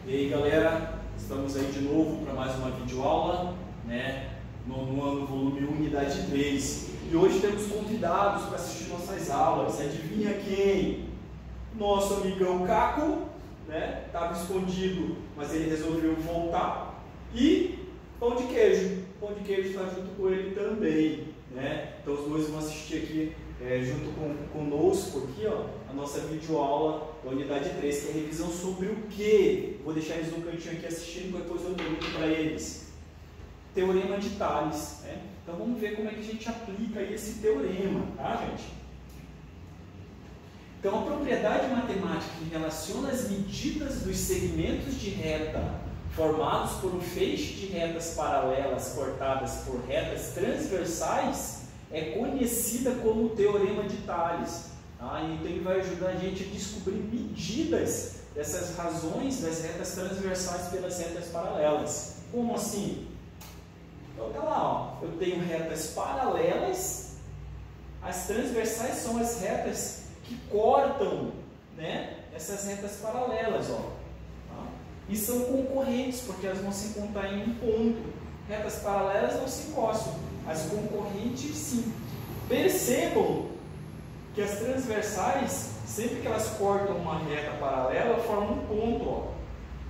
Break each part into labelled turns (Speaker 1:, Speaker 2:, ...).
Speaker 1: E aí galera, estamos aí de novo para mais uma videoaula, né? No ano volume 1, unidade 3. E hoje temos convidados para assistir nossas aulas. Adivinha quem? Nosso amigão Caco, né? Estava escondido, mas ele resolveu voltar. E Pão de Queijo. Pão de Queijo está junto com ele também, né? Então os dois vão assistir aqui junto conosco aqui, ó, a nossa videoaula da unidade 3, que é a revisão sobre o quê? Vou deixar eles no cantinho aqui assistindo, depois eu pergunto para eles. Teorema de Tales, né? Então vamos ver como é que a gente aplica aí esse teorema, tá, gente? Então a propriedade matemática que relaciona as medidas dos segmentos de reta formados por um feixe de retas paralelas cortadas por retas transversais é conhecida como Teorema de Tales. Tá? Então ele vai ajudar a gente a descobrir medidas dessas razões das retas transversais pelas retas paralelas. Como assim? Então tá lá, ó. Eu tenho retas paralelas, as transversais são as retas que cortam, né, essas retas paralelas, ó. Tá? E são concorrentes, porque elas vão se encontrar em um ponto. Retas paralelas não se encostam, as concorrentes sim. Percebam que as transversais, sempre que elas cortam uma reta paralela, formam um ponto, ó.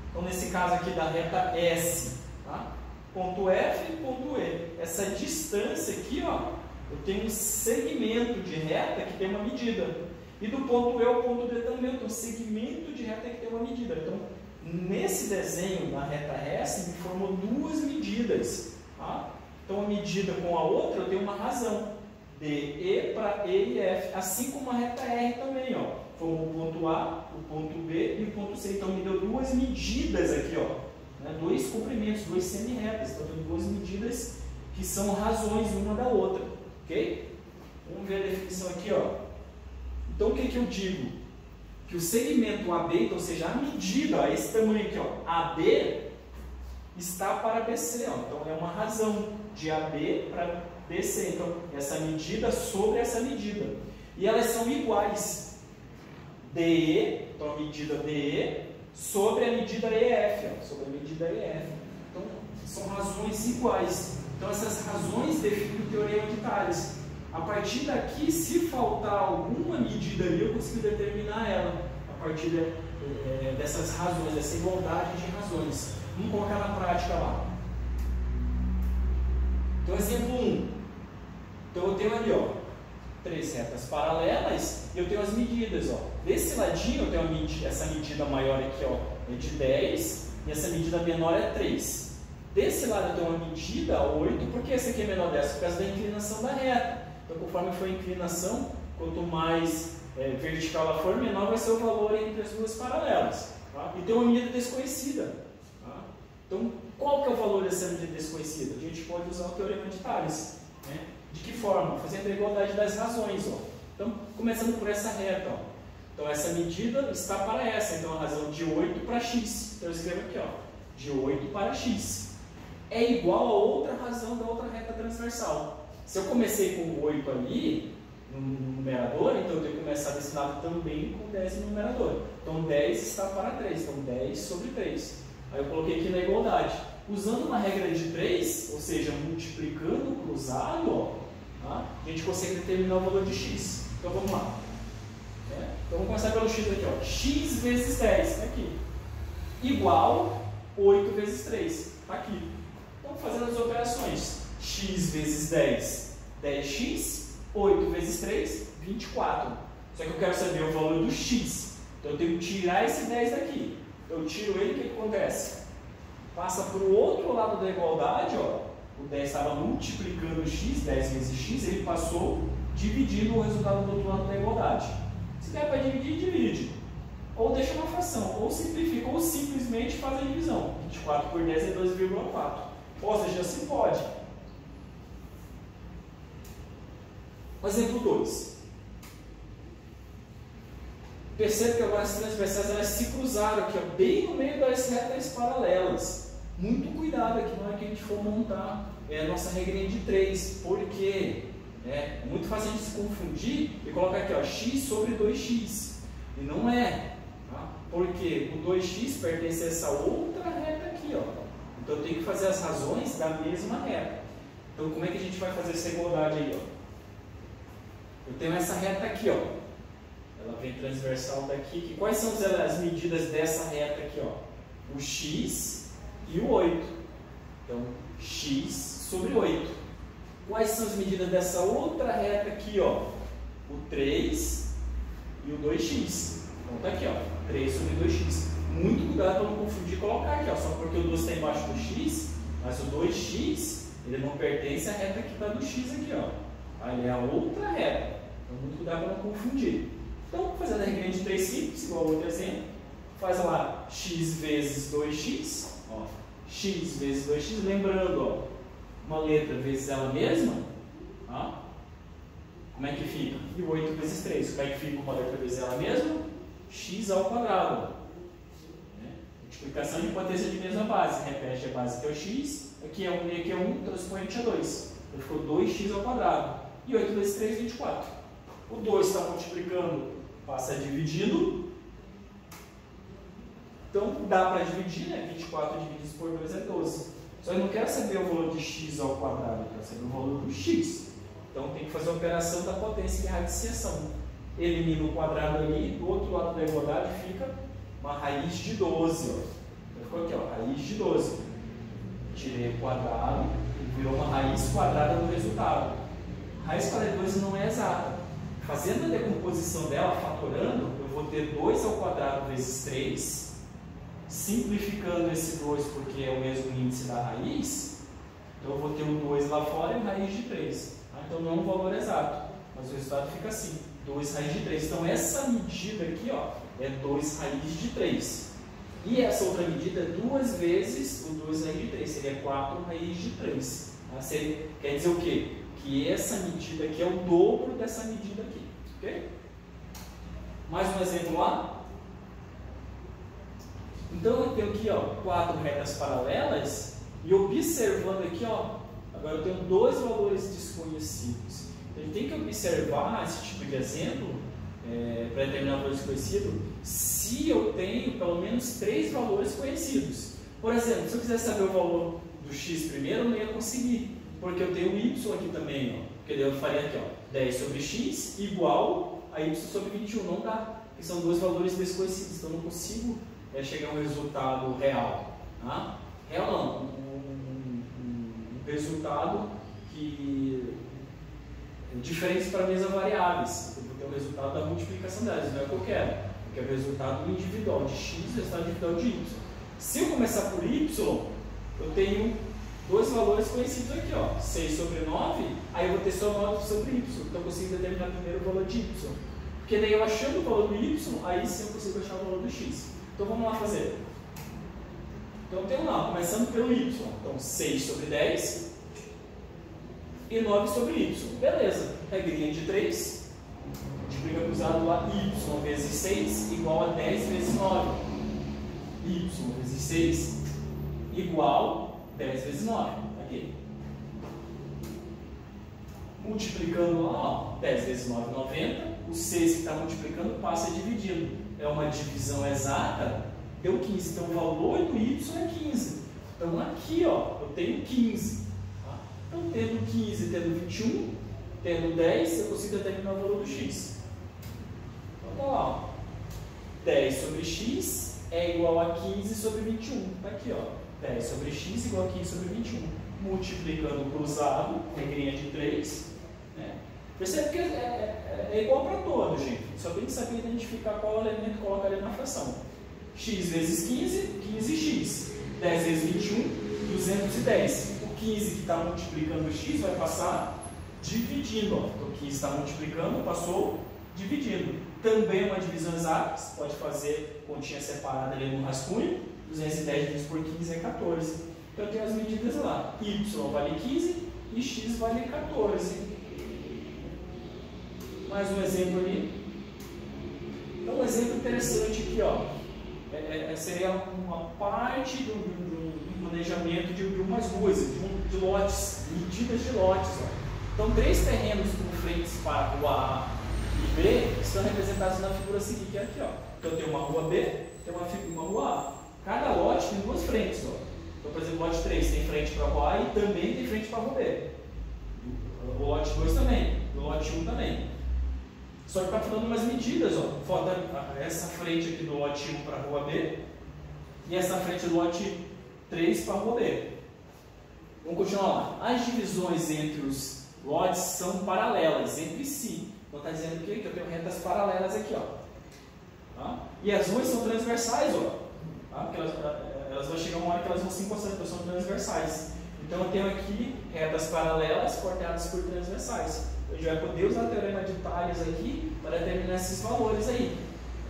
Speaker 1: Então nesse caso aqui da reta S, tá? Ponto F e ponto E. Essa distância aqui, ó, eu tenho um segmento de reta que tem uma medida. E do ponto E ao ponto D também eu tenho um segmento de reta que tem uma medida. Então, nesse desenho da reta S, me formou duas medidas. Tá? Então, a medida com a outra, eu tenho uma razão. DE para E e F. Assim como a reta R também, ó. Formou o ponto A, o ponto B e o ponto C. Então, me deu duas medidas aqui, ó. Dois comprimentos, duas semi-retas. Então, tem duas medidas que são razões uma da outra. Ok? Vamos ver a definição aqui, ó. Então, o que que eu digo? Que o segmento AB, então, ou seja, a medida, ó, esse tamanho aqui, ó, AB, está para BC. Ó. Então, é uma razão de AB para BC. Então, essa medida sobre essa medida. E elas são iguais. DE, então, a medida DE, sobre a medida EF, ó, sobre a medida EF. Então, são razões iguais. Então, essas razões definem o Teorema de Tales. A partir daqui, se faltar alguma medida ali, eu consigo determinar ela. A partir dessas razões, dessa igualdade de razões. Vamos colocar na prática lá. Então, exemplo 1. Então, eu tenho ali, ó, três retas paralelas e eu tenho as medidas, ó. Desse ladinho eu tenho essa medida maior aqui, ó, é de 10 e essa medida menor é 3. Desse lado eu tenho uma medida 8, porque essa aqui é menor dessa? Por causa da inclinação da reta. Então, conforme for a inclinação, quanto mais vertical ela for, menor vai ser o valor entre as duas paralelas. Tá? E tem uma medida desconhecida. Tá? Então, qual que é o valor dessa medida desconhecida? A gente pode usar o Teorema de Tales. Né? De que forma? Fazendo a igualdade das razões. Ó. Então, começando por essa reta. Ó. Então, essa medida está para essa. Então, a razão de 8 para x. Então, eu escrevo aqui, ó, de 8 para x. É igual a outra razão da outra reta transversal. Se eu comecei com 8 ali no numerador, então eu tenho que começar desse lado também com 10 no numerador. Então 10 está para 3, então 10 sobre 3. Aí eu coloquei aqui na igualdade. Usando uma regra de 3, ou seja, multiplicando o cruzado, ó, tá? A gente consegue determinar o valor de x. Então vamos lá. Então vamos começar pelo x aqui, ó. X vezes 10, aqui. Igual 8 vezes 3, está aqui. Então fazendo as operações. X vezes 10, 10x, 8 vezes 3, 24. Só que eu quero saber o valor do x. Então eu tenho que tirar esse 10 daqui. Eu tiro ele, o que acontece? Passa para o outro lado da igualdade, ó. O 10 estava multiplicando x, 10 vezes x, ele passou dividindo o resultado do outro lado da igualdade. Se der para dividir, divide. Ou deixa uma fração, ou simplifica, ou simplesmente faz a divisão. 24 por 10 é 2,4. Ou seja, assim pode. Exemplo 2. Percebe que agora as transversais elas se cruzaram aqui, ó, bem no meio das retas paralelas. Muito cuidado aqui na hora que a gente for montar a nossa regrinha de 3, porque é muito fácil a gente se confundir e colocar aqui, ó, x sobre 2x. E não é. Tá? Porque o 2x pertence a essa outra reta aqui, ó. Então eu tenho que fazer as razões da mesma reta. Então como é que a gente vai fazer essa igualdade aí, ó? Eu tenho essa reta aqui, ó. Ela vem transversal daqui. Quais são as medidas dessa reta aqui, ó? O x e o 8. Então, x sobre 8. Quais são as medidas dessa outra reta aqui, ó? O 3 e o 2x. Então tá aqui, ó. 3 sobre 2x. Muito cuidado para não confundir e colocar aqui, ó. Só porque o 2 está embaixo do x, mas o 2x, ele não pertence à reta que está do x aqui, ó. Ele é a outra reta. Então, muito cuidado para não confundir. Então, fazendo a regra de 3 simples, igual ao outro exemplo, faz lá x vezes 2x, ó, x vezes 2x, lembrando, ó, uma letra vezes ela mesma, ó, como é que fica? E 8 vezes 3, como é que fica uma letra vezes ela mesma? X ao quadrado. Né? Multiplicação de potência de mesma base, repete a base que é o x, aqui é 1 e aqui é 1, então o expoente é 2. Então ficou 2x ao quadrado. E 8 vezes 3, 24. O 2 está multiplicando, passa dividindo. Então dá para dividir, né? 24 dividido por 2 é 12. Só eu não quero saber o valor de x ao quadrado, eu quero saber o valor do x. Então tem que fazer a operação da potência que é a radiciação. Elimina o quadrado ali, do outro lado da igualdade fica uma raiz de 12. Ó. Então ficou aqui, ó, raiz de 12. Tirei o quadrado e virou uma raiz quadrada do resultado. Raiz quadrada de 12 não é exata. Fazendo a decomposição dela, fatorando, eu vou ter 2 ao quadrado vezes 3. Simplificando esse 2 porque é o mesmo índice da raiz, então eu vou ter o 2 lá fora e a raiz de 3. Tá? Então não é um valor exato, mas o resultado fica assim, 2 raiz de 3. Então essa medida aqui, ó, é 2 raiz de 3. E essa outra medida é 2 vezes o 2 raiz de 3, seria 4 raiz de 3. Tá? Quer dizer o quê? Que essa medida aqui é o dobro dessa medida aqui. Ok? Mais um exemplo lá. Então eu tenho aqui, ó, 4 retas paralelas e observando aqui, ó, agora eu tenho 2 valores desconhecidos. Então, a gente tem que observar esse tipo de exemplo para determinar o valor desconhecido se eu tenho pelo menos 3 valores conhecidos. Por exemplo, se eu quiser saber o valor do x primeiro, eu não ia conseguir, porque eu tenho o y aqui também, ó, porque daí eu faria aqui, ó, 10 sobre x igual a y sobre 21, não dá, porque são 2 valores desconhecidos, então eu não consigo chegar a um resultado real. Tá? Real não, um resultado que é diferente para mesmas variáveis, porque é o resultado da multiplicação delas, não é o que eu quero, porque é o resultado individual de x e o resultado individual de y. Se eu começar por y, eu tenho 2 valores conhecidos aqui, ó, 6 sobre 9, aí eu vou ter só 9 sobre y, então eu consigo determinar primeiro o valor de y. Porque daí eu achando o valor do y, aí sim eu consigo achar o valor do x. Então vamos lá fazer. Então tem lá, começando pelo y. Então 6 sobre 10 e 9 sobre y. Beleza. Regrinha de 3. Multiplica cruzado lá y vezes 6 igual a 10 vezes 9. Y vezes 6 igual a 10 vezes 9. Aqui. Multiplicando lá, ó, 10 vezes 9, 90. O 6 que está multiplicando passa dividindo. É uma divisão exata, deu 15. Então o valor do y é 15. Então aqui, ó, eu tenho 15. Tá? Então tendo 15, tendo 21, tendo 10, eu consigo determinar o valor do x. Então tá lá, ó. 10 sobre x é igual a 15 sobre 21. Tá aqui, ó. 10 sobre x igual a 15 sobre 21. Multiplicando o cruzado, regrinha de 3. Né? Percebe que é igual para todos, gente. Só tem que saber identificar qual elemento colocar ali na fração. X vezes 15, 15x. 10 vezes 21, 210. O 15 que está multiplicando o x vai passar dividindo. Ó. Então, o 15 está multiplicando, passou dividindo. Também uma divisão exata. Você pode fazer continha separada ali no rascunho. 210 dividido por 15 é 14. Então, eu tenho as medidas lá. Y vale 15 e x vale 14. Mais um exemplo ali. Então, um exemplo interessante aqui, ó, seria uma parte do planejamento de umas ruas, de lotes, medidas de lotes. Ó. Então, 3 terrenos com frentes para a rua A, e B estão representados na figura seguinte, que é aqui, ó. Então eu tenho uma rua B, tenho uma rua A. Cada lote tem duas frentes, ó. Então, por exemplo, o lote 3 tem frente para a rua A e também tem frente para a rua B. O lote 2 também, o lote 1 também. Só que está falando umas medidas, ó. Falta essa frente aqui do lote 1 para a rua B e essa frente do lote 3 para a rua B. Vamos continuar lá. As divisões entre os lotes são paralelas entre si. Então está dizendo o quê? Que eu tenho retas paralelas aqui, ó. Tá? E as ruas são transversais, ó. Tá? Porque elas vão chegar uma hora que elas vão se encostar, então são transversais. Então eu tenho aqui retas paralelas cortadas por transversais. Eu já vou poder usar o teorema de Tales aqui para determinar esses valores aí.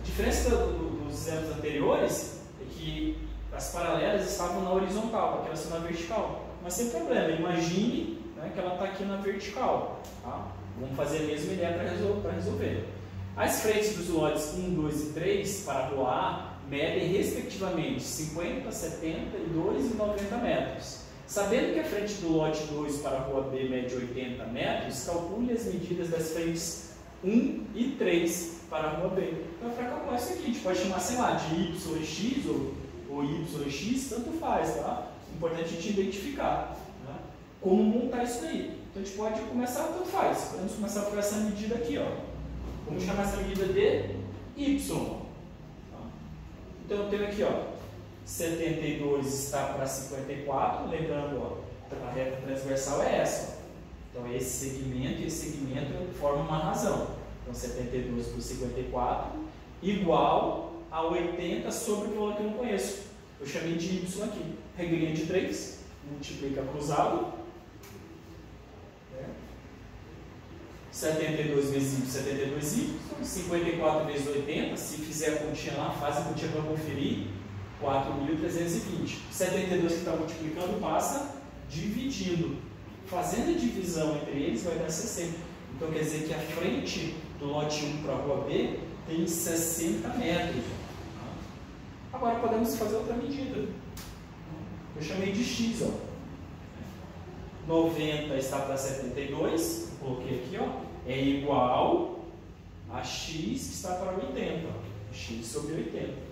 Speaker 1: A diferença dos exemplos anteriores é que as paralelas estavam na horizontal, porque elas estão na vertical. Mas sem problema, imagine, né, que ela está aqui na vertical. Tá? Vamos fazer a mesma ideia para resolver. As frentes dos lotes 1, 2 e 3 para a rua A medem respectivamente 50, 72 e 90 metros. Sabendo que a frente do lote 2 para a rua B mede 80 metros, calcule as medidas das frentes 1 e 3 para a rua B. Então, para calcular isso aqui, a gente pode chamar, sei lá, de Y e X ou Y e X, tanto faz, tá? Importante a gente identificar, né? Como montar isso daí. Então, a gente pode começar, tanto faz. Podemos começar por essa medida aqui, ó. Vamos chamar essa medida de Y. Tá? Então, eu tenho aqui, ó. 72 está para 54, lembrando, ó, a reta transversal é essa. Ó. Então, esse segmento e esse segmento formam uma razão. Então, 72 por 54 igual a 80 sobre o valor que eu não conheço. Eu chamei de Y aqui. Regrinha de 3, multiplica cruzado. 72 vezes Y, 72Y. 54 vezes 80, se fizer a continha lá, faz a continha para conferir. 4.320. 72 que está multiplicando passa dividindo. Fazendo a divisão entre eles vai dar 60. Então quer dizer que a frente do lote 1 para a rua B tem 60 metros. Agora podemos fazer outra medida. Eu chamei de X. Ó. 90 está para 72. Coloquei aqui. Ó, é igual a X que está para 80. Ó. X sobre 80.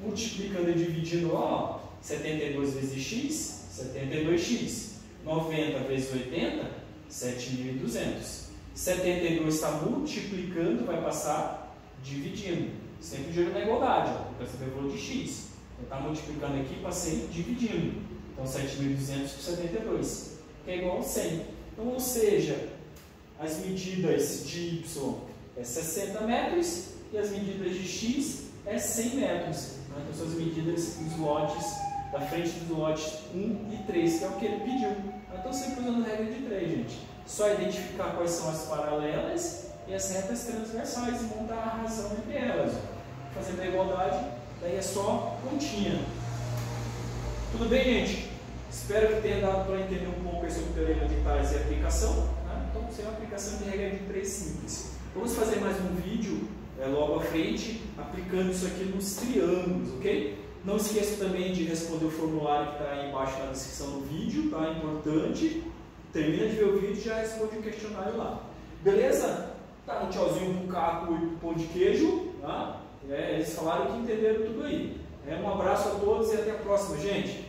Speaker 1: Multiplicando e dividindo, ó, 72 vezes x, 72x. 90 vezes 80, 7.200. 72 está multiplicando, vai passar dividindo. Sempre de olho na igualdade, ó, porque você tem o valor de x. Eu estou multiplicando aqui, passei dividindo. Então, 7.200 por 72, que é igual a 100. Então, ou seja, as medidas de y é 60 metros e as medidas de x é 100 metros. Então, são as medidas dos lotes, da frente dos lotes 1 e 3, que é o que ele pediu. Então, sempre usando a regra de 3, gente. Só identificar quais são as paralelas e as retas transversais e montar a razão entre elas. Fazendo a igualdade, daí é só continha. Tudo bem, gente? Espero que tenha dado para entender um pouco sobre o teorema de Tales e aplicação. Né? Então, isso é uma aplicação de regra de 3 simples. Vamos fazer mais um vídeo logo à frente, aplicando isso aqui nos triângulos, ok? Não esqueça também de responder o formulário que está aí embaixo na descrição do vídeo, tá? É importante. Termina de ver o vídeo e já responde o questionário lá. Beleza? Tá um tchauzinho pro Caco e pro Pão de Queijo, tá? Eles falaram que entenderam tudo aí. Um abraço a todos e até a próxima, gente.